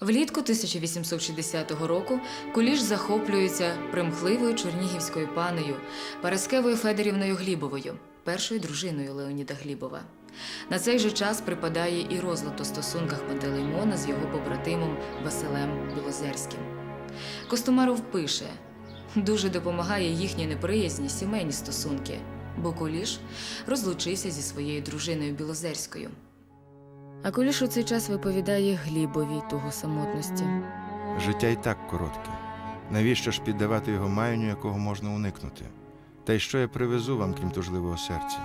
Влітку 1860 року Куліш захоплюється примхливою чернігівською панею Параскевою Федорівною Глібовою, першою дружиною Леоніда Глібова. На цей же час припадає і розлад у стосунках Пантелеймона з його побратимом Василем Білозерським. Костомаров пише: «Дуже допомагає їхній неприязні сімейні стосунки, бо Куліш розлучився зі своєю дружиною Білозерською». А Куліш у цей час виповідає Глібовій тугу самотності. Життя й так коротке. Навіщо ж піддавати його маянню, якого можна уникнути? Та й що я привезу вам, крім тужливого серця?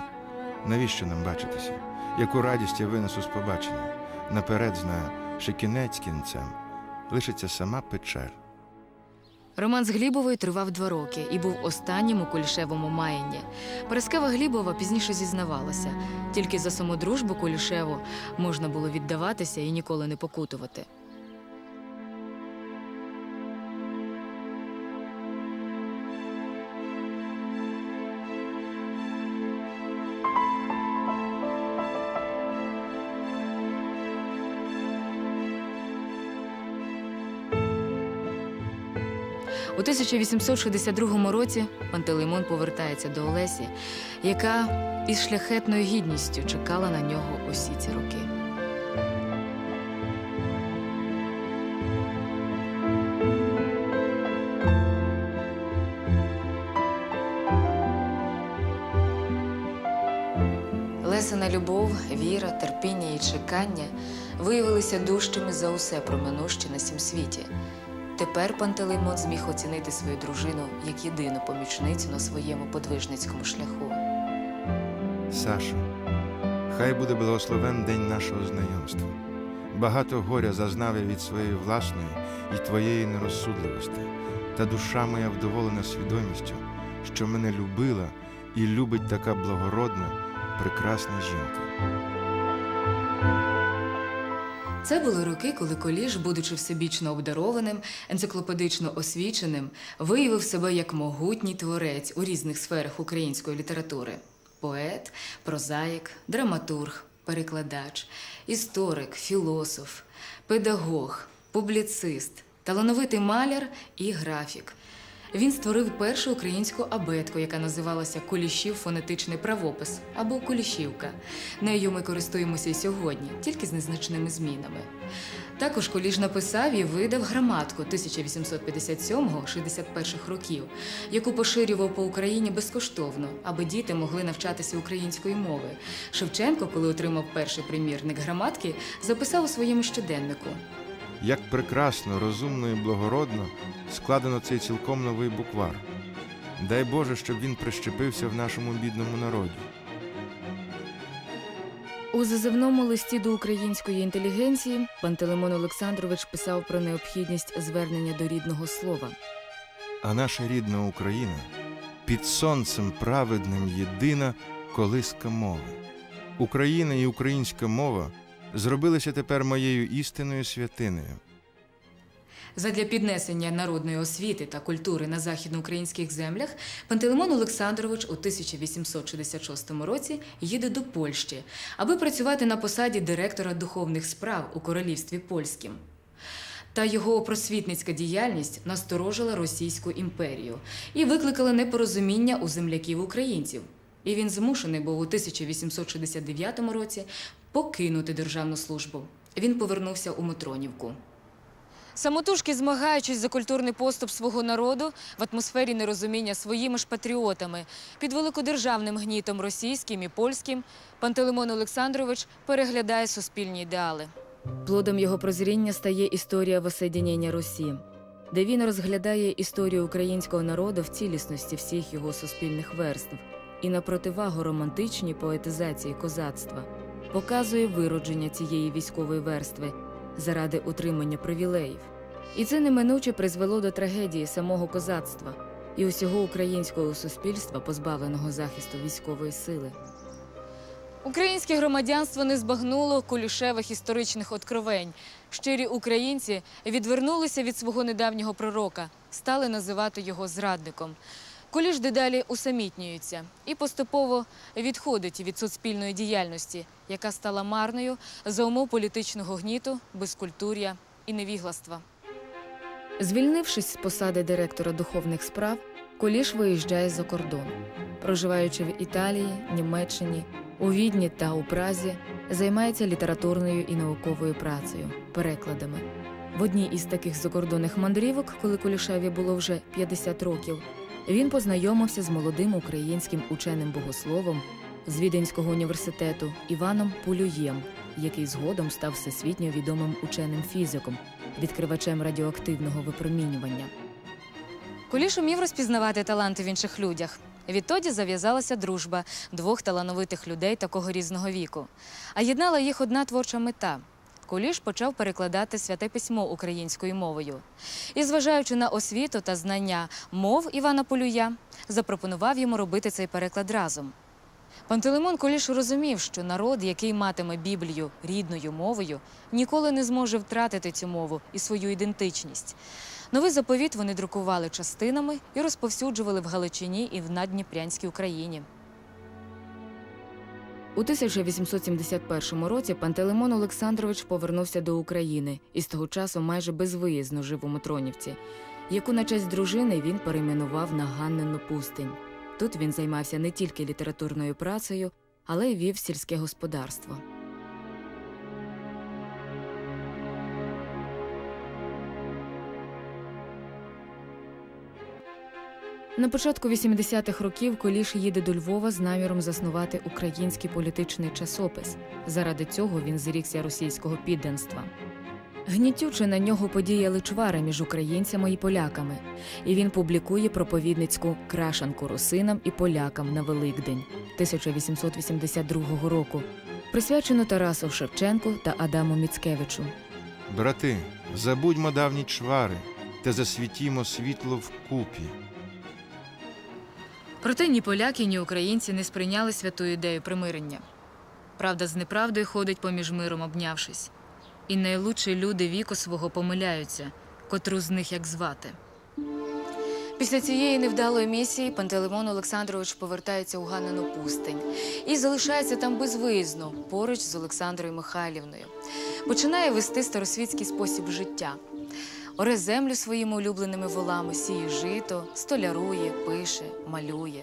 Навіщо нам бачитися? Яку радість я винесу з побачення? Наперед знаю, що кінець кінцем лишиться сама печер. Роман з Глібовою тривав 2 роки і був останнім у Кулішевому маянні. Параскева Глібова пізніше зізнавалася. Тільки за саму дружбу Кулішеву можна було віддаватися і ніколи не покутувати. У 1862 році Пантелеймон повертається до Олесі, яка із шляхетною гідністю чекала на нього усі ці роки. Лесина любов, віра, терпіння і чекання виявилися дужчими за усе проминуще на сім світі. Тепер Пантелеймон зміг оцінити свою дружину як єдину помічницю на своєму подвижницькому шляху. Сашо, хай буде благословен день нашого знайомства. Багато горя зазнав я від своєї власної і твоєї нерозсудливості, та душа моя вдоволена свідомістю, що мене любила і любить така благородна, прекрасна жінка. Це були роки, коли Куліш, будучи всебічно обдарованим, енциклопедично освіченим, виявив себе як могутній творець у різних сферах української літератури. Поет, прозаїк, драматург, перекладач, історик, філософ, педагог, публіцист, талановитий маляр і графік. Він створив першу українську абетку, яка називалася «Кулішів фонетичний правопис» або «Кулішівка». Нею ми користуємося і сьогодні, тільки з незначними змінами. Також Куліш написав і видав граматку 1857-61 років, яку поширював по Україні безкоштовно, аби діти могли навчатися української мови. Шевченко, коли отримав перший примірник граматки, записав у своєму щоденнику: Як прекрасно, розумно і благородно складено цей цілком новий буквар. Дай Боже, щоб він прищепився в нашому бідному народі. У зазивному листі до української інтелігенції Пантелеймон Олександрович писав про необхідність звернення до рідного слова. А наша рідна Україна під сонцем праведним єдина колиска мови. Україна і українська мова зробилися тепер моєю істинною святинею. Задля піднесення народної освіти та культури на західноукраїнських землях Пантелеймон Олександрович у 1866 році їде до Польщі, аби працювати на посаді директора духовних справ у королівстві польським. Та його просвітницька діяльність насторожила Російську імперію і викликала непорозуміння у земляків-українців. І він змушений був у 1869 році покинути державну службу. Він повернувся у Мотронівку. Самотужки змагаючись за культурний поступ свого народу в атмосфері нерозуміння своїми ж патріотами, під великодержавним гнітом російським і польським, Пантелеймон Олександрович переглядає суспільні ідеали. Плодом його прозріння стає історія воссоєднення Русі, де він розглядає історію українського народу в цілісності всіх його суспільних верств і на противагу романтичній поетизації козацтва показує виродження цієї військової верстви заради утримання привілеїв. І це неминуче призвело до трагедії самого козацтва і усього українського суспільства, позбавленого захисту військової сили. Українське громадянство не збагнуло кулішевих історичних откровень. Щирі українці відвернулися від свого недавнього пророка, стали називати його зрадником. Куліш дедалі усамітнюється і поступово відходить від суспільної діяльності, яка стала марною за умов політичного гніту, безкультур'я і невігластва. Звільнившись з посади директора духовних справ, Куліш виїжджає за кордон. Проживаючи в Італії, Німеччині, у Відні та у Празі, займається літературною і науковою працею, перекладами. В одній із таких закордонних мандрівок, коли Кулішеві було вже 50 років, він познайомився з молодим українським ученим-богословом з Віденського університету Іваном Полюєм, який згодом став всесвітньо відомим ученим-фізиком, відкривачем радіоактивного випромінювання. Куліш умів розпізнавати таланти в інших людях. Відтоді зав'язалася дружба двох талановитих людей такого різного віку. А єднала їх одна творча мета. Куліш почав перекладати Святе Письмо українською мовою. І, зважаючи на освіту та знання мов Івана Полюя, запропонував йому робити цей переклад разом. Пантелеймон Куліш розумів, що народ, який матиме Біблію рідною мовою, ніколи не зможе втратити цю мову і свою ідентичність. Новий заповіт вони друкували частинами і розповсюджували в Галичині і в Наддніпрянській Україні. У 1871 році Пантелеймон Олександрович повернувся до України і з того часу майже безвиїзно жив у Мотронівці, яку на честь дружини він перейменував на Ганнину пустинь. Тут він займався не тільки літературною працею, але й вів сільське господарство. На початку 80-х років Куліш їде до Львова з наміром заснувати український політичний часопис. Заради цього він зрікся російського підданства. Гнітюче на нього подіяли чвари між українцями і поляками, і він публікує проповідницьку крашанку русинам і полякам на Великдень 1882 року, присвячену Тарасу Шевченку та Адаму Міцкевичу. Брати, забудьмо давні чвари та засвітімо світло вкупі. Проте ні поляки, ні українці не сприйняли святу ідею примирення. Правда з неправдою ходить поміж миром, обнявшись. І найлучші люди віку свого помиляються, котру з них як звати. Після цієї невдалої місії Пантелеймон Олександрович повертається у Ганнину пустинь і залишається там безвиїзно, поруч з Олександрою Михайлівною. Починає вести старосвітський спосіб життя. Оре землю своїми улюбленими волами, сіє жито, столярує, пише, малює.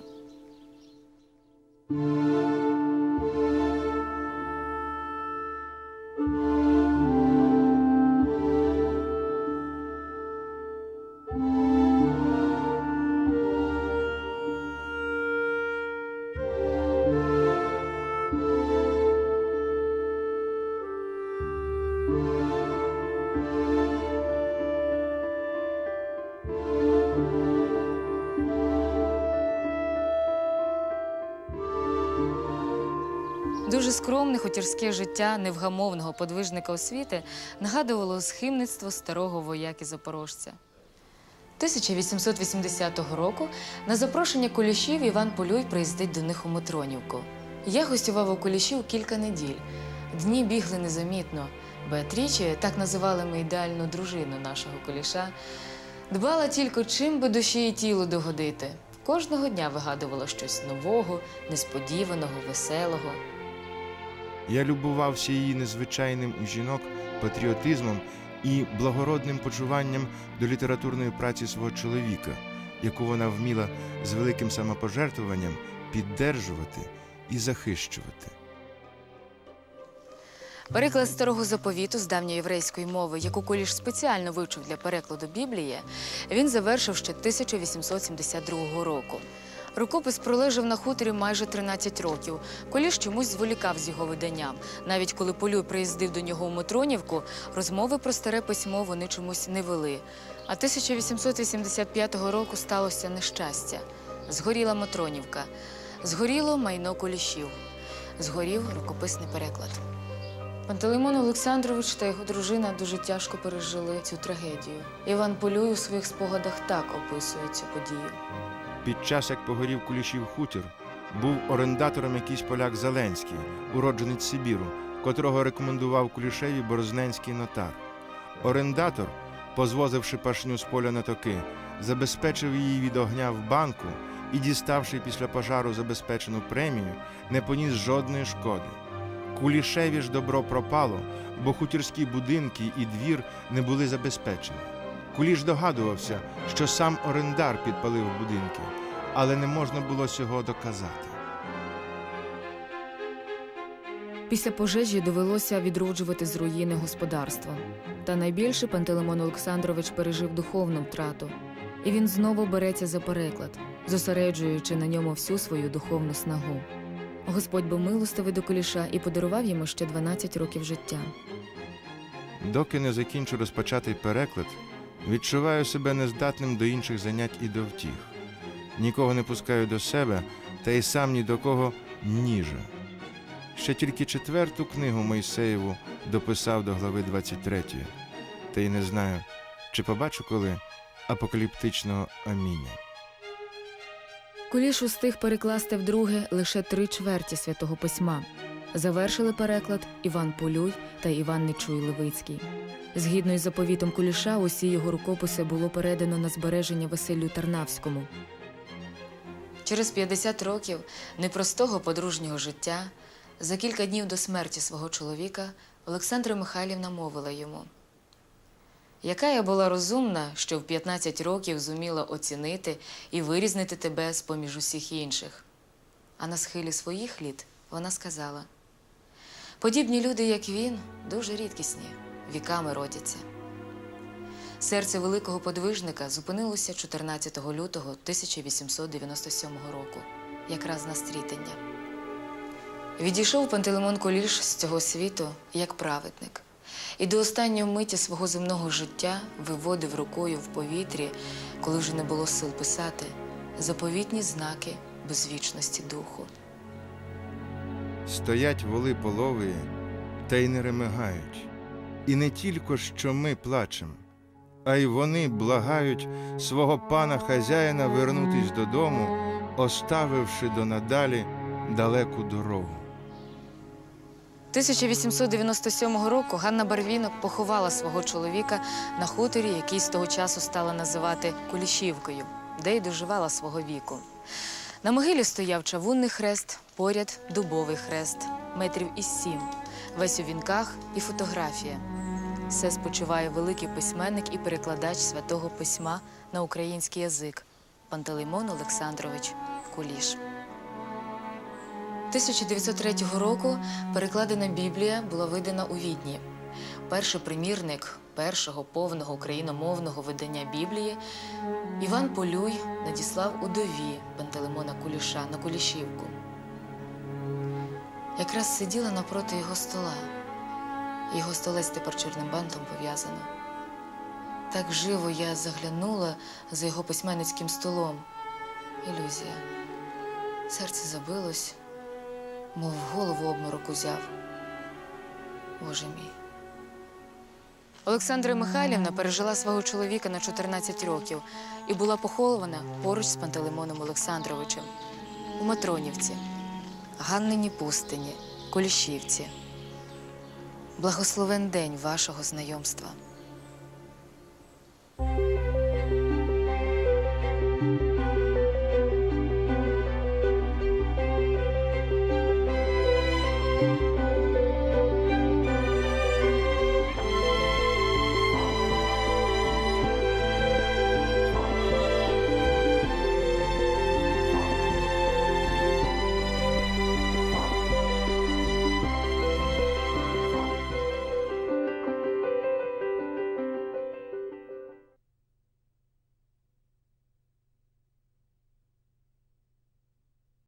Дуже скромне хутірське життя невгамовного подвижника освіти нагадувало схимництво старого вояки-запорожця. 1880 року на запрошення Кулішів Іван Полюй приїздить до них у Мотронівку. Я гостював у Кулішів кілька неділь. Дні бігли незамітно. Беатріче, так називали ми ідеальну дружину нашого Куліша, дбала тільки, чим би душі і тілу догодити. Кожного дня вигадувала щось нового, несподіваного, веселого. Я любувався її незвичайним у жінок патріотизмом і благородним почуванням до літературної праці свого чоловіка, яку вона вміла з великим самопожертвуванням піддержувати і захищувати. Переклад Старого Заповіту з давньоєврейської мови, яку Куліш спеціально вивчив для перекладу Біблії, він завершив ще 1872 року. Рукопис пролежав на хуторі майже 13 років. Куліш чомусь зволікав з його виданням. Навіть коли Полюй приїздив до нього у Мотронівку, розмови про старе письмо вони чомусь не вели. А 1885 року сталося нещастя. Згоріла Мотронівка. Згоріло майно Кулішів. Згорів рукописний переклад. Пантелеймон Олександрович та його дружина дуже тяжко пережили цю трагедію. Іван Полюй у своїх спогадах так описує цю подію. Під час, як погорів Кулішів хутір, був орендатором якийсь поляк Зеленський, уродженець Сибіру, котрого рекомендував Кулішеві борозненський нотар. Орендатор, позвозивши пашню з поля на токи, забезпечив її від огня в банку і, діставши після пожару забезпечену премію, не поніс жодної шкоди. Кулішеві ж добро пропало, бо хутірські будинки і двір не були забезпечені. Куліш догадувався, що сам орендар підпалив будинки, але не можна було цього доказати. Після пожежі довелося відроджувати з руїни господарство. Та найбільше Пантелеймон Олександрович пережив духовну втрату. І він знову береться за переклад, зосереджуючи на ньому всю свою духовну снагу. Господь був милостивий до Куліша і подарував йому ще 12 років життя. Доки не закінчу розпочатий переклад, відчуваю себе нездатним до інших занять і до втіх. Нікого не пускаю до себе, та й сам ні до кого ніжу. Ще тільки 4-ту книгу Мойсеєву дописав до глави 23, та й не знаю, чи побачу коли апокаліптичного аміння. Куліш устиг перекласти вдруге лише 3/4 Святого Письма. Завершили переклад Іван Полюй та Іван Нечуй Левицький. Згідно із заповітом Куліша, усі його рукописи було передано на збереження Василю Тарнавському. Через 50 років непростого подружнього життя, за кілька днів до смерті свого чоловіка, Олександра Михайлівна мовила йому: «Яка я була розумна, що в 15 років зуміла оцінити і вирізнити тебе з-поміж усіх інших». А на схилі своїх літ вона сказала: «Подібні люди, як він, дуже рідкісні, віками родяться». Серце великого подвижника зупинилося 14 лютого 1897 року, якраз на стрітення. Відійшов Пантелеймон Куліш з цього світу як праведник. І до останньої миті свого земного життя виводив рукою в повітрі, коли вже не було сил писати, заповітні знаки безвічності духу. Стоять воли половії, та й не ремигають. І не тільки, що ми плачем, а й вони благають свого пана-хазяїна вернутись додому, оставивши донадалі далеку дорогу. 1897 року Ганна Барвінок поховала свого чоловіка на хуторі, який з того часу стала називати Кулішівкою, де й доживала свого віку. На могилі стояв чавунний хрест, поряд дубовий хрест, метрів із 7, весь у вінках і фотографія. Все спочиває великий письменник і перекладач Святого Письма на український язик Пантелеймон Олександрович Куліш. 1903 року перекладена Біблія була видана у Відні. Перший примірник першого повного україномовного видання Біблії Іван Полюй надіслав удові Пантелеймона Куліша на Кулішівку. Якраз сиділа напроти його стола. Його столець тепер чорним бантом пов'язано. Так живо я заглянула за його письменницьким столом. Ілюзія. Серце забилось, мов голову обморок узяв. Боже мій. Олександра Михайлівна пережила свого чоловіка на 14 років і була похована поруч з Пантелеймоном Олександровичем у Матронівці, Ганнині пустині, Кулішівці. Благословен день вашого знайомства.